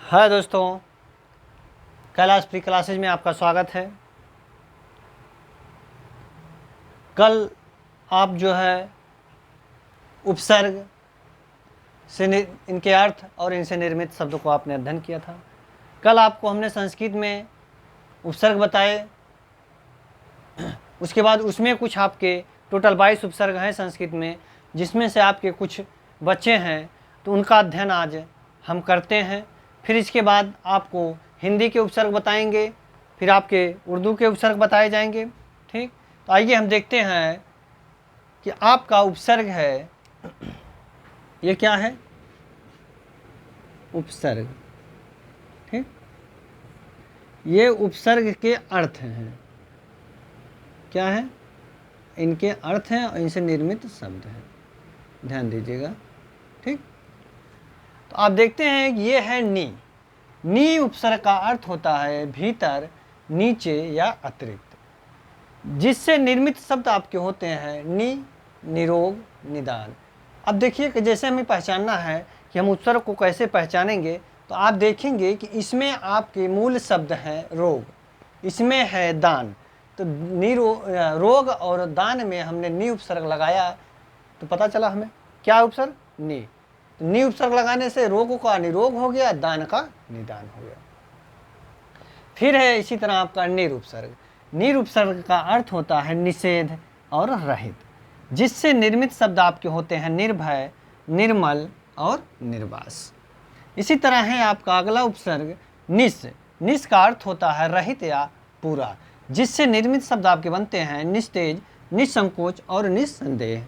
हाय दोस्तों, Kailash pre classes में आपका स्वागत है। कल आप जो है उपसर्ग से इनके अर्थ और इनसे निर्मित शब्दों को आपने अध्ययन किया था। कल आपको हमने संस्कृत में उपसर्ग बताए, उसके बाद उसमें कुछ आपके टोटल 22 उपसर्ग हैं संस्कृत में, जिसमें से आपके कुछ बच्चे हैं तो उनका अध्ययन आज हम करते हैं। फिर इसके बाद आपको हिंदी के उपसर्ग बताएंगे, फिर आपके उर्दू के उपसर्ग बताए जाएंगे। ठीक, तो आइए हम देखते हैं कि आपका उपसर्ग है, ये क्या है? उपसर्ग। ठीक, ये उपसर्ग के अर्थ हैं। क्या है? इनके अर्थ हैं और इनसे निर्मित शब्द हैं, ध्यान दीजिएगा। ठीक, तो आप देखते हैं कि ये है नी। नी उपसर्ग का अर्थ होता है भीतर, नीचे या अतिरिक्त। जिससे निर्मित शब्द आपके होते हैं नी, निरोग, निदान। अब देखिए कि जैसे हमें पहचानना है कि हम उपसर्ग को कैसे पहचानेंगे, तो आप देखेंगे कि इसमें आपके मूल शब्द हैं रोग, इसमें है दान। तो रोग और दान में हमने नी उपसर्ग लगाया तो पता चला हमें क्या उपसर्ग? नी। तो नी उपसर्ग लगाने से रोग का निरोग हो गया, दान का निदान हो गया। फिर है इसी तरह आपका निर उपसर्ग। निर उपसर्ग का अर्थ होता है निषेध और रहित। जिससे निर्मित शब्द आपके होते हैं निर्भय, निर्मल और निर्वास। इसी तरह है आपका अगला उपसर्ग निस। निस का अर्थ होता है रहित या पूरा। जिससे निर्मित शब्द आपके बनते हैं निस्तेज, निसंकोच और निस्संदेह।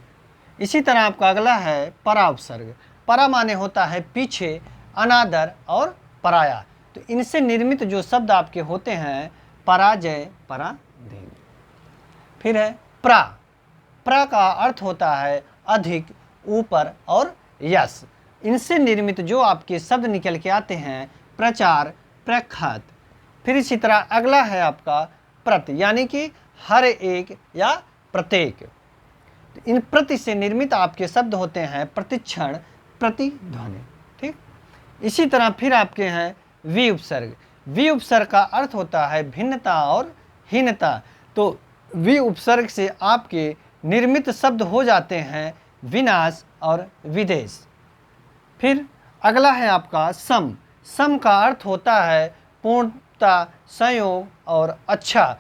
इसी तरह आपका अगला है परा उपसर्ग। परा माने होता है पीछे, अनादर और पराया। तो इनसे निर्मित जो शब्द आपके होते हैं पराजय, पराधीन। फिर है प्रा। प्रा का अर्थ होता है अधिक, ऊपर और यश। इनसे निर्मित जो आपके शब्द निकल के आते हैं प्रचार, प्रख्यात। फिर इसी तरह अगला है आपका प्रति, यानी कि हर एक या प्रत्येक। इन प्रति से निर्मित आपके शब्द होते हैं प्रतिक्षण, प्रतिध्वनि। ठीक, इसी तरह फिर आपके हैं वि उपसर्ग। वि उपसर्ग का अर्थ होता है भिन्नता और हीनता। तो वि उपसर्ग से आपके निर्मित शब्द हो जाते हैं विनाश और विदेश। फिर अगला है आपका सम। सम का अर्थ होता है पूर्णता, संयोग और अच्छा।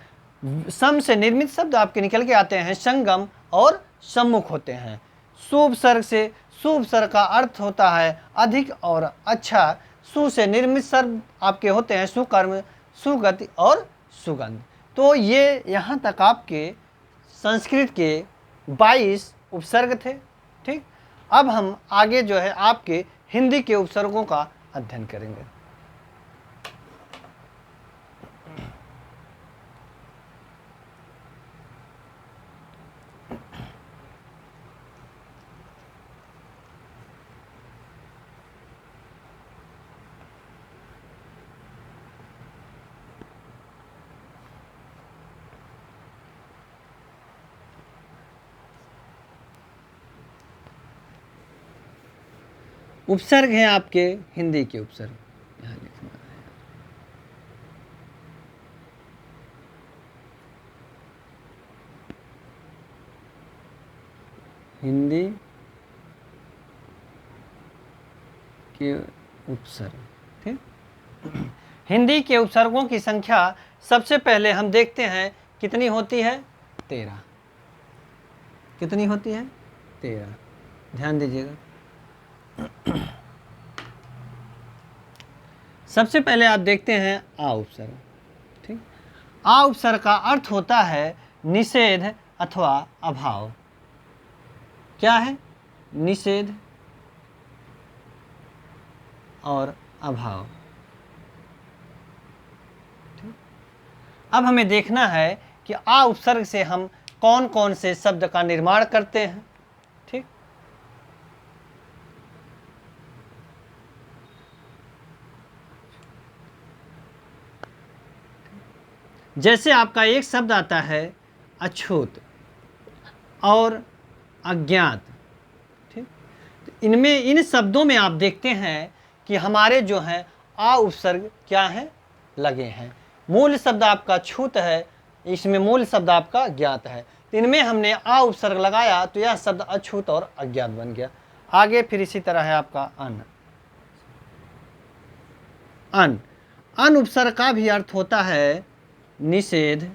सम से निर्मित शब्द आपके निकल के आते हैं संगम और सम्मुख होते हैं। सुपसर्ग से सुपसर्ग का अर्थ होता है अधिक और अच्छा। सु से निर्मित शब्द आपके होते हैं सुकर्म, सुगति और सुगंध। तो ये यहाँ तक आपके संस्कृत के 22 उपसर्ग थे। ठीक, अब हम आगे जो है आपके हिंदी के उपसर्गों का अध्ययन करेंगे। उपसर्ग हैं आपके हिंदी के उपसर्ग, यहाँ लिखना है। हिंदी के उपसर्ग। ठीक, हिंदी के उपसर्गों की संख्या सबसे पहले हम देखते हैं कितनी होती है? 13। कितनी होती है? 13। ध्यान दीजिएगा। सबसे पहले आप देखते हैं आ उपसर्ग। ठीक, आ उपसर्ग का अर्थ होता है निषेध अथवा अभाव। क्या है? निषेध और अभाव। ठीक, अब हमें देखना है कि आ उपसर्ग से हम कौन कौन से शब्द का निर्माण करते हैं। ठीक, जैसे आपका एक शब्द आता है अछूत और अज्ञात। ठीक, तो इनमें इन शब्दों में आप देखते हैं कि हमारे जो हैं आ उपसर्ग क्या है, लगे हैं। मूल शब्द आपका छूत है, इसमें मूल शब्द आपका ज्ञात है, तो इनमें हमने आ उपसर्ग लगाया तो यह शब्द अछूत और अज्ञात बन गया। आगे फिर इसी तरह है आपका अन। अन, अन उपसर्ग का भी अर्थ होता है निषेध,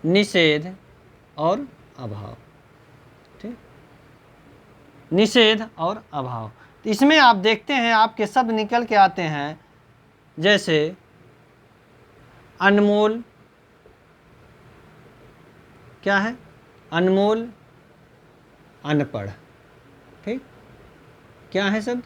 निषेध और अभाव। ठीक, निषेध और अभाव। तो इसमें आप देखते हैं आपके शब्द निकल के आते हैं, जैसे अनमोल, क्या है, अनमोल, अनपढ़। ठीक, क्या है शब्द,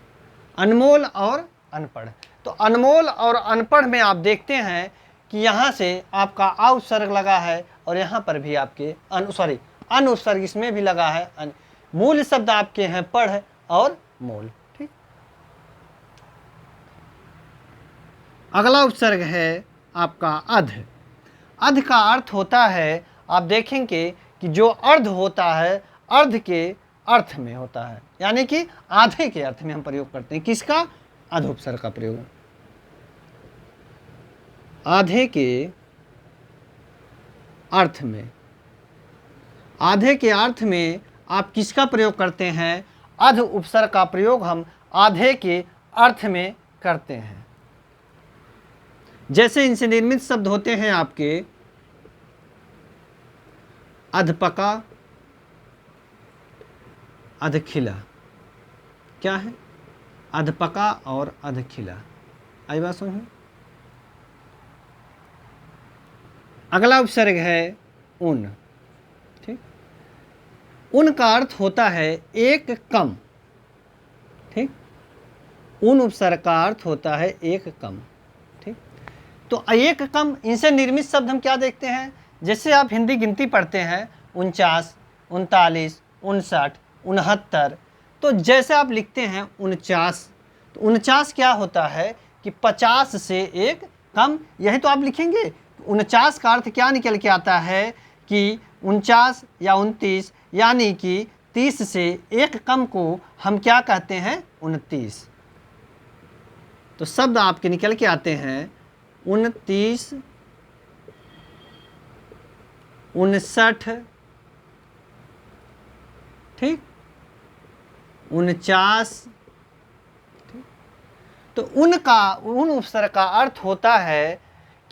अनमोल और अनपढ़। तो अनमोल और अनपढ़ में आप देखते हैं कि यहाँ से आपका आ उपसर्ग लगा है और यहाँ पर भी आपके अन उपसर्ग इसमें भी लगा है। मूल शब्द आपके हैं पढ़ और मोल। ठीक, अगला उपसर्ग है आपका अध। अध का अर्थ होता है, आप देखेंगे कि जो अर्ध होता है अर्ध के अर्थ में होता है, यानी कि आधे के अर्थ में हम प्रयोग करते हैं। किसका, अध उपसर्ग का प्रयोग, आधे के अर्थ में। आधे के अर्थ में आप किसका प्रयोग करते हैं, अध उपसर्ग का प्रयोग हम आधे के अर्थ में करते हैं। जैसे इनसे निर्मित शब्द होते हैं आपके अधपका, अधखिला। क्या है, अधपका और अधखिला। आई बात समझ में। अगला उपसर्ग है उन। ठीक, उन का अर्थ होता है एक कम। ठीक, उन उपसर्ग का अर्थ होता है एक कम। ठीक, तो एक कम, इनसे निर्मित शब्द हम क्या देखते हैं, जैसे आप हिंदी गिनती पढ़ते हैं 49, 39, 59, 69, तो जैसे आप लिखते हैं 49, तो 49 क्या होता है कि 50 से एक कम, यही तो आप लिखेंगे। 49 का अर्थ क्या निकल के आता है कि 49 या 29, यानी कि 30 से एक कम को हम क्या कहते हैं, 29। तो शब्द आपके निकल के आते हैं 29, 59, ठीक, 49। तो उन उपसर्ग का अर्थ होता है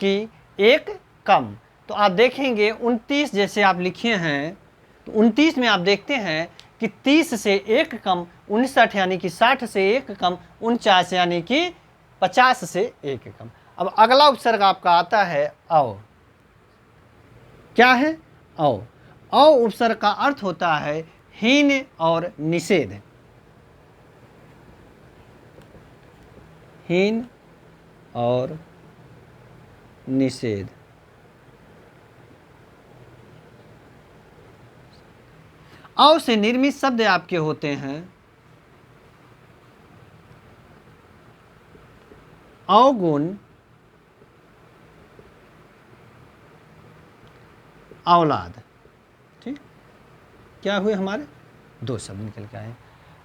कि एक कम। तो आप देखेंगे 29 जैसे आप लिखे हैं, तो 29 में आप देखते हैं कि 30 से एक कम 59, यानी कि 60 से एक कम 49, यानी कि 50 से एक कम। अब अगला उपसर्ग आपका आता है औ। क्या है, औ। औ उपसर्ग का अर्थ होता है हीन और निषेध। हीन और निषेध। औ से निर्मित शब्द आपके होते हैं अवगुण, औलाद। ठीक, क्या हुए हमारे दो शब्द निकल के आए।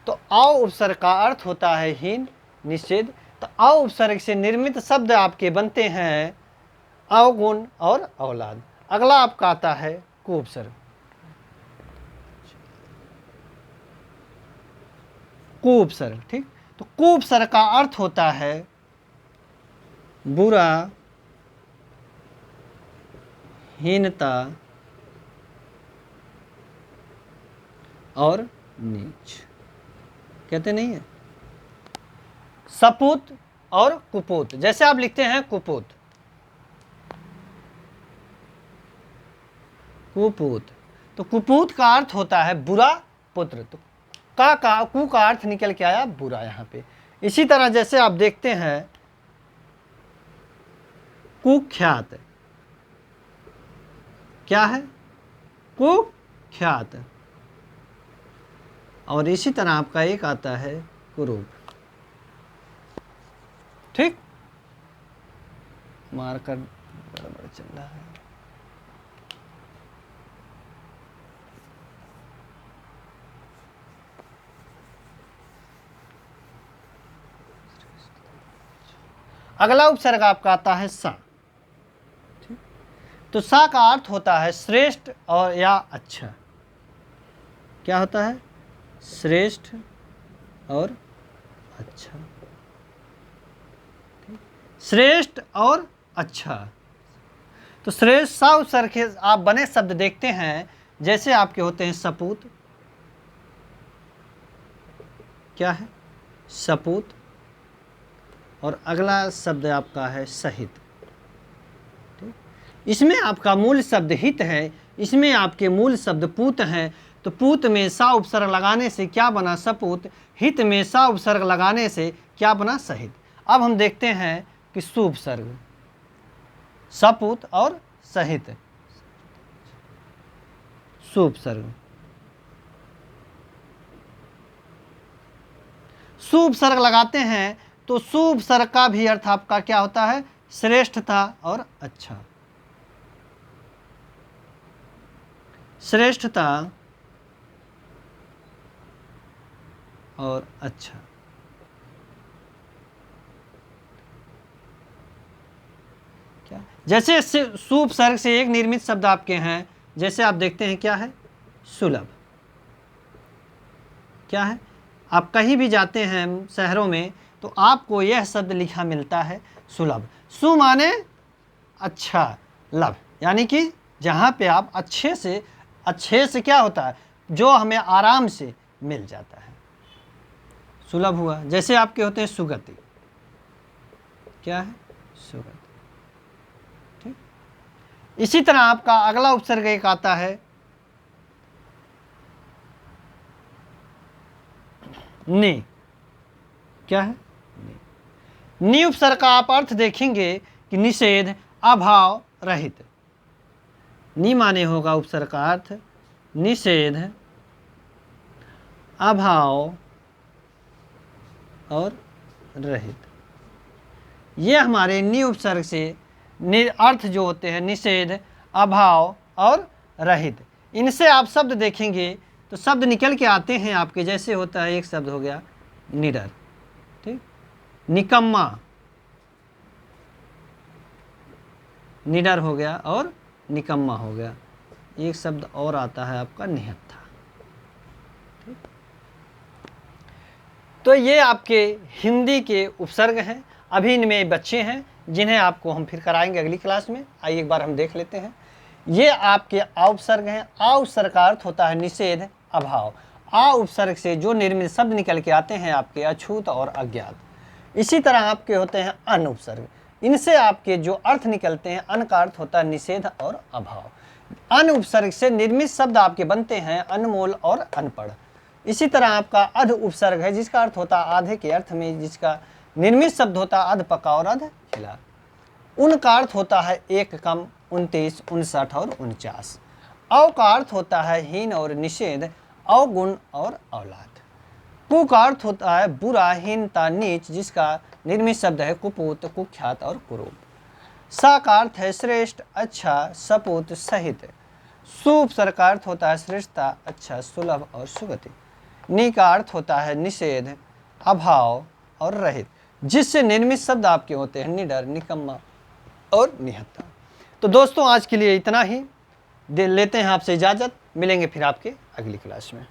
तो औ उपसर्ग का अर्थ होता है हीन, निषेध। तो औ उपसर्ग से निर्मित शब्द आपके बनते हैं अवगुण और औलाद। अगला आपका आता है कु उपसर्ग। कु उपसर्ग। ठीक, तो कु उपसर्ग का अर्थ होता है बुरा, हीनता और नीच। कहते नहीं है, सपूत और कुपूत। जैसे आप लिखते हैं कुपूत, कुपूत, तो कुपूत का अर्थ होता है बुरा पुत्र। तो कु का अर्थ निकल के आया बुरा यहाँ पे। इसी तरह जैसे आप देखते हैं कुख्यात। क्या है, कुख्यात। और इसी तरह आपका एक आता है कुरूप। ठीक, मार्कर गड़बड़ चल रहा है। अगला उपसर्ग आपका आता है सा। तो सा का अर्थ होता है श्रेष्ठ और या अच्छा। क्या होता है? श्रेष्ठ और अच्छा। श्रेष्ठ और अच्छा। तो श्रेष्ठ सा उपसर्ग के आप बने शब्द देखते हैं, जैसे आपके होते हैं सपूत। क्या है? सपूत। और अगला शब्द आपका है सहित। इसमें आपका मूल शब्द हित है, इसमें आपके मूल शब्द पूत हैं। तो पूत में सा उपसर्ग लगाने से क्या बना? सपूत। हित में सा उपसर्ग लगाने से क्या बना? सहित। अब हम देखते हैं कि सु उपसर्ग, सपूत और सहित। सु उपसर्ग, सु उपसर्ग लगाते हैं तो सु उपसर्ग का भी अर्थ आपका क्या होता है? श्रेष्ठता और अच्छा। श्रेष्ठता और अच्छा। क्या? जैसे सु उपसर्ग से एक निर्मित शब्द आपके हैं, जैसे आप देखते हैं क्या है? सुलभ। क्या है? आप कहीं भी जाते हैं शहरों में तो आपको यह शब्द लिखा मिलता है सुलभ। सु माने अच्छा, लभ यानी कि जहाँ पे आप अच्छे से क्या होता है? जो हमें आराम से मिल जाता है, सुलभ हुआ। जैसे आपके होते हैं सुगति। क्या है? सुगति। ठीक। इसी तरह आपका अगला उपसर्ग एक आता है नि। क्या है? नि उपसर्ग का आप अर्थ देखेंगे कि निषेध, अभाव, रहित। नि माने होगा उपसर्ग का अर्थ निषेध, अभाव और रहित। ये हमारे नि उपसर्ग से अर्थ जो होते हैं निषेध, अभाव और रहित। इनसे आप शब्द देखेंगे तो शब्द निकल के आते हैं आपके, जैसे होता है एक शब्द हो गया निडर। ठीक। निकम्मा, निडर हो गया और निकम्मा हो गया। एक शब्द और आता है आपका निहत्था। ठीक। तो ये आपके हिंदी के उपसर्ग हैं। अभी इनमें बच्चे हैं जिन्हें आपको हम फिर कराएंगे अगली क्लास में। आइए एक बार हम देख लेते हैं। ये आपके आ उपसर्ग हैं। आ उपसर्ग का अर्थ होता है निषेध, अभाव। आ उपसर्ग से जो निर्मित शब्द निकल के आते हैं आपके अछूत और अज्ञात। इसी तरह आपके होते हैं अन उपसर्ग। इनसे आपके जो अर्थ निकलते हैं, अन का अर्थ होता है निषेध और अभाव। अन उपसर्ग से निर्मित शब्द आपके बनते हैं अनमोल और अनपढ़। इसी तरह आपका अध उपसर्ग है, जिसका अर्थ होता है आधे के अर्थ में, जिसका निर्मित शब्द होता है अध पका और अध खिला। उन का अर्थ होता है एक कम, 29, 59 और 49। अव का अर्थ होता है हीन और निषेध, अवगुण और औलाद। कु का अर्थ होता है बुरा, हीनता, नीच, जिसका निर्मित शब्द है कुपूत, कुख्यात और कुरूप। सा का अर्थ है श्रेष्ठ, अच्छा, सपूत, सहित। सु उपसर्ग का अर्थ होता है श्रेष्ठता, अच्छा, सुलभ और सुगति। नि का अर्थ होता है निषेध, अभाव और रहित, जिससे निर्मित शब्द आपके होते हैं निडर, निकम्मा और निहत्था। तो दोस्तों आज के लिए इतना ही। लेते हैं आपसे इजाज़त, मिलेंगे फिर आपके अगली क्लास में।